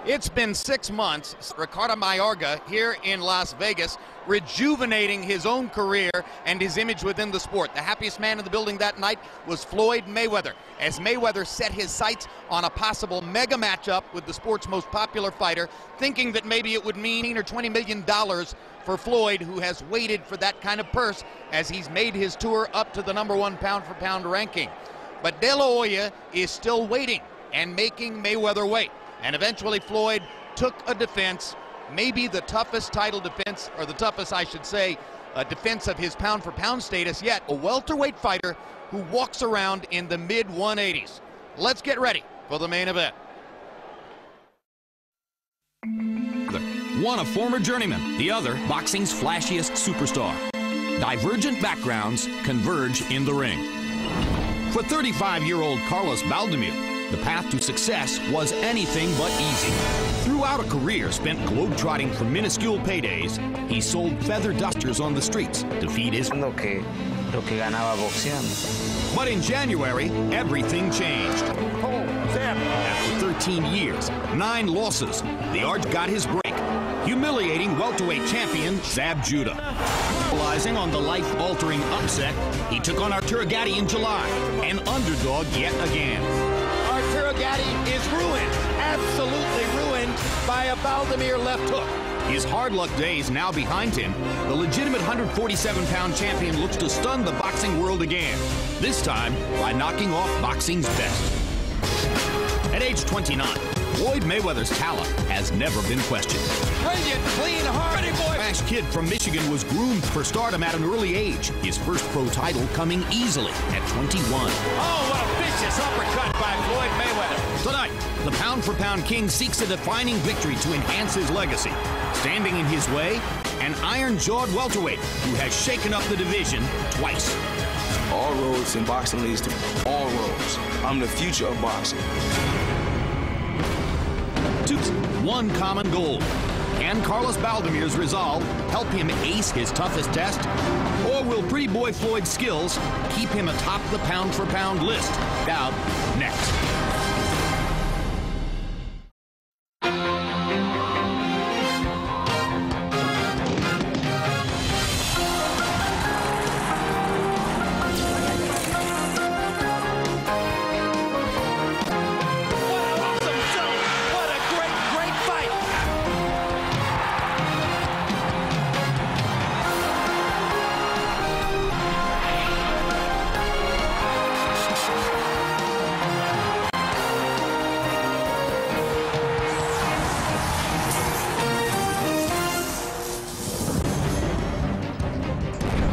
It's been 6 months. Ricardo Mayorga here in Las Vegas, rejuvenating his own career and his image within the sport. The happiest man in the building that night was Floyd Mayweather, as Mayweather set his sights on a possible mega matchup with the sport's most popular fighter, thinking that maybe it would mean $10 or $20 million for Floyd, who has waited for that kind of purse as he's made his tour up to the #1 pound-for-pound ranking. But De La Hoya is still waiting and making Mayweather wait. And eventually Floyd took a defense, maybe the toughest title defense, or the toughest, I should say, defense of his pound-for-pound status yet. A welterweight fighter who walks around in the mid-180s. Let's get ready for the main event. One a former journeyman, the other boxing's flashiest superstar. Divergent backgrounds converge in the ring. For 35-year-old Carlos Baldomir, the path to success was anything but easy. Throughout a career spent globetrotting for minuscule paydays, he sold feather dusters on the streets to feed his... Lo que ganaba boxeando. But in January, everything changed. After 13 years, 9 losses, the Arch got his break, humiliating welterweight champion Zab Judah. Capitalizing on the life-altering upset, he took on Arturo Gatti in July, an underdog yet again. Arturo Gatti is ruined, absolutely ruined by a Baldomir left hook. His hard luck days now behind him, the legitimate 147-pound champion looks to stun the boxing world again, this time by knocking off boxing's best. At age 29, Floyd Mayweather's talent has never been questioned. Brilliant, clean, hardy boy. Brash kid from Michigan was groomed for stardom at an early age, his first pro title coming easily at 21. Oh, what a vicious uppercut by Floyd Mayweather. Tonight, the pound-for-pound king seeks a defining victory to enhance his legacy. Standing in his way, an iron-jawed welterweight who has shaken up the division twice. All roads in boxing leads to all roads. I'm the future of boxing. One common goal. Can Carlos Baldomir's resolve help him ace his toughest test? Or will pretty boy Floyd's skills keep him atop the pound-for-pound list? Out next.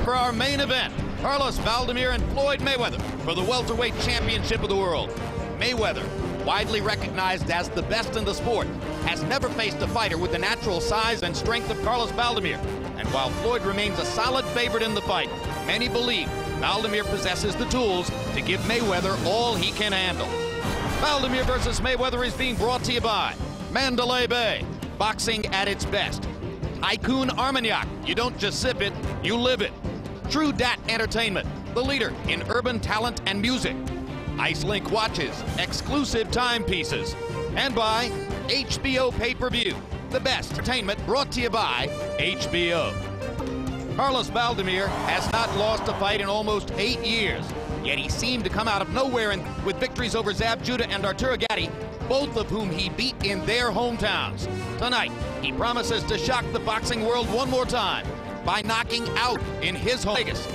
For our main event, Carlos Baldomir and Floyd Mayweather for the welterweight championship of the world. Mayweather, widely recognized as the best in the sport, has never faced a fighter with the natural size and strength of Carlos Baldomir. And while Floyd remains a solid favorite in the fight, many believe Baldomir possesses the tools to give Mayweather all he can handle. Baldomir versus Mayweather is being brought to you by Mandalay Bay, boxing at its best. Tycoon Armagnac, you don't just sip it, you live it. True Dat Entertainment, the leader in urban talent and music. Icelink Watches, exclusive timepieces. And by HBO Pay-Per-View, the best entertainment brought to you by HBO. Carlos Baldomir has not lost a fight in almost 8 years, yet he seemed to come out of nowhere with victories over Zab Judah and Arturo Gatti, both of whom he beat in their hometowns. Tonight, he promises to shock the boxing world one more time by knocking out in his home Vegas.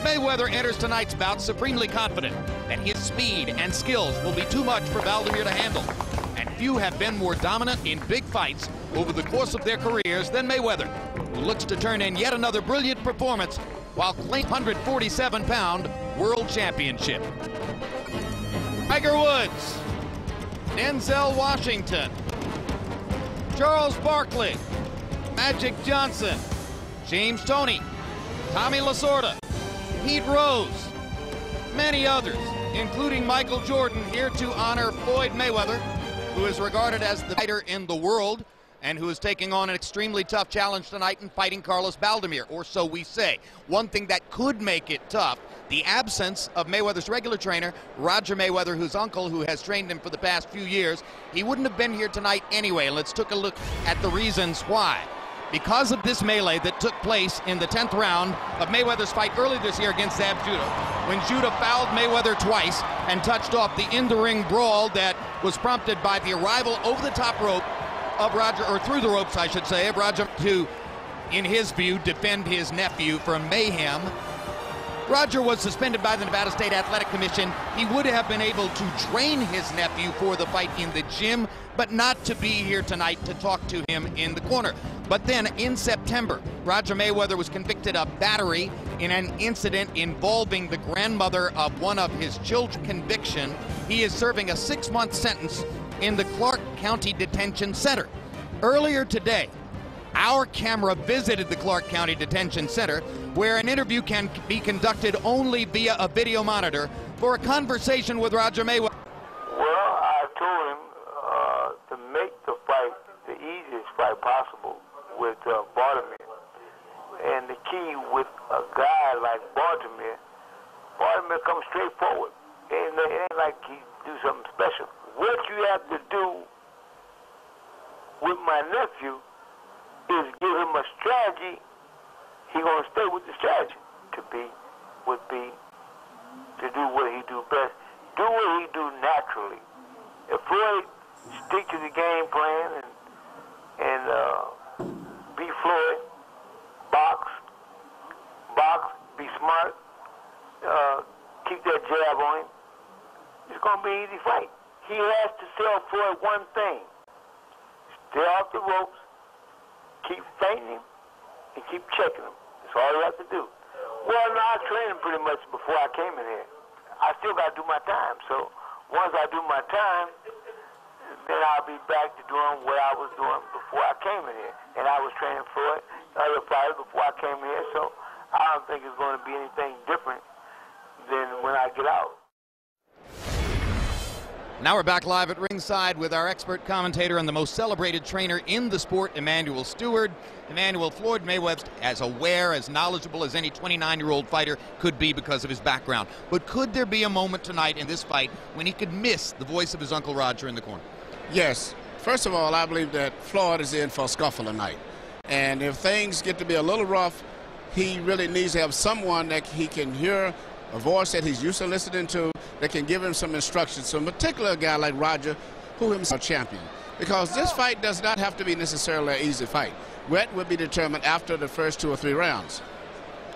Mayweather enters tonight's bout supremely confident that his speed and skills will be too much for Baldomir to handle. And few have been more dominant in big fights over the course of their careers than Mayweather, who looks to turn in yet another brilliant performance while claiming 147-pound world championship. Tiger Woods, Denzel Washington, Charles Barkley, Magic Johnson, James Toney, Tommy Lasorda, Pete Rose, many others, including Michael Jordan, here to honor Floyd Mayweather, who is regarded as the fighter in the world and who is taking on an extremely tough challenge tonight in fighting Carlos Baldomir, or so we say. One thing that could make it tough, the absence of Mayweather's regular trainer, Roger Mayweather, whose uncle, who has trained him for the past few years. He wouldn't have been here tonight anyway. Let's take a look at the reasons why. Because of this melee that took place in the 10th round of Mayweather's fight early this year against Zab Judah, when Judah fouled Mayweather twice and touched off the in-the-ring brawl that was prompted by the arrival over the top rope of Roger, or through the ropes, I should say, of Roger to, in his view, defend his nephew from mayhem. Roger was suspended by the Nevada State Athletic Commission. He would have been able to train his nephew for the fight in the gym, but not to be here tonight to talk to him in the corner. But then in September, Roger Mayweather was convicted of battery in an incident involving the grandmother of one of his children. Conviction. He is serving a 6-month sentence in the Clark County Detention Center. Earlier today, our camera visited the Clark County Detention Center, where an interview can be conducted only via a video monitor, for a conversation with Roger Mayweather. Well, I told him to make the fight the easiest fight possible with Baldomir. And the key with a guy like Baldomir comes straight forward. It ain't like he do something special. What you have to do with my nephew is give him a strategy. He gonna stay with the strategy. Would be to do what he do best. Do what he do naturally. If Floyd stick to the game plan and be Floyd, box, be smart, keep that jab on him, it's gonna be an easy fight. He has to tell Floyd one thing: stay off the ropes, keep fighting him, and keep checking him. That's all you have to do. Well, no, I trained him pretty much before I came in here. I still got to do my time. So once I do my time, then I'll be back to doing what I was doing before I came in here. And I was training for other fighters before I came here. So I don't think it's going to be anything different than when I get out. Now we're back live at ringside with our expert commentator and the most celebrated trainer in the sport, Emmanuel Stewart. Emmanuel, Floyd Mayweather, as aware, as knowledgeable as any 29-year-old fighter could be because of his background. But could there be a moment tonight in this fight when he could miss the voice of his Uncle Roger in the corner? Yes. First of all, I believe that Floyd is in for a scuffle tonight. And if things get to be a little rough, he really needs to have someone that he can hear, a voice that he's used to listening to, that can give him some instructions. So in particular, a guy like Roger, who himself is a champion. Because this fight does not have to be necessarily an easy fight. Wet will be determined after the first 2 or 3 rounds.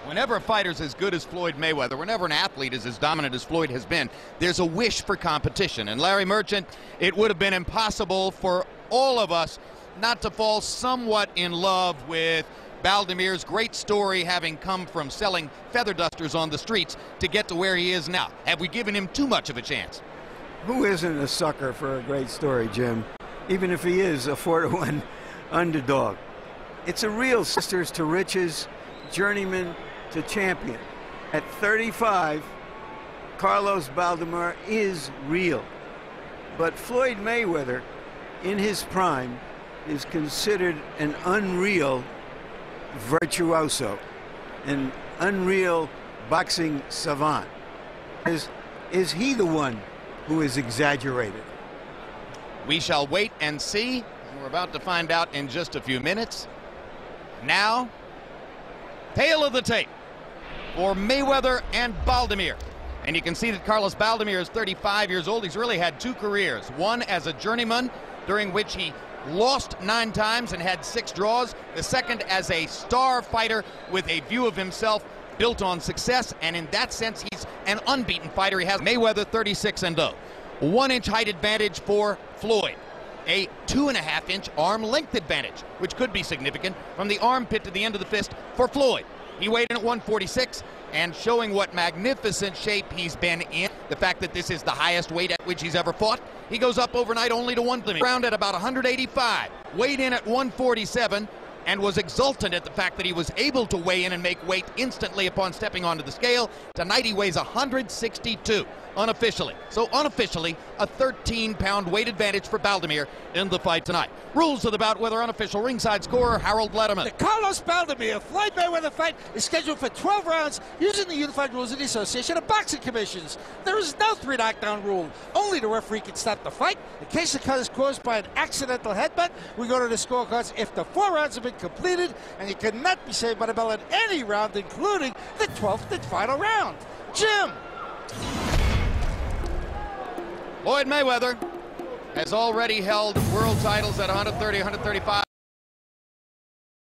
Whenever a fighter's as good as Floyd Mayweather, whenever an athlete is as dominant as Floyd has been, there's a wish for competition. And Larry Merchant, it would have been impossible for all of us not to fall somewhat in love with Baldomir's great story, having come from selling feather dusters on the streets to get to where he is now. Have we given him too much of a chance? Who isn't a sucker for a great story, Jim? Even if he is a 4-to-1 underdog. It's a real sisters to riches, journeyman to champion. At 35, Carlos Baldomir is real. But Floyd Mayweather, in his prime, is considered an unreal virtuoso, an unreal boxing savant. Is he the one who is exaggerated? We shall wait and see. We're about to find out in just a few minutes. Now, tail of the tape for Mayweather and Baldomir. And you can see that Carlos Baldomir is 35 years old. He's really had 2 careers. One as a journeyman, during which he lost 9 times and had 6 draws. The second as a star fighter with a view of himself built on success. And in that sense, he's an unbeaten fighter. He has Mayweather 36-0. 1-inch height advantage for Floyd. A 2.5-inch arm length advantage, which could be significant from the armpit to the end of the fist for Floyd. He weighed in at 146, and showing what magnificent shape he's been in. The fact that this is the highest weight at which he's ever fought. He goes up overnight only to 1 round at about 185. Weighed in at 147. and was exultant at the fact that he was able to weigh in and make weight instantly upon stepping onto the scale. Tonight he weighs 162 unofficially. So unofficially, a 13-pound weight advantage for Baldomir in the fight tonight. Rules of the bout with our unofficial ringside scorer, Harold Letterman. The Carlos Baldomir Floyd Mayweather fight is scheduled for 12 rounds using the unified rules of the Association of Boxing Commissions. There is no 3 knockdown rule. Only the referee can stop the fight. In case the cut is caused by an accidental headbutt, we go to the scorecards if the 4 rounds have been completed, and you cannot be saved by the bell in any round, including the 12th and final round. Jim. Floyd Mayweather has already held world titles at 130, 135.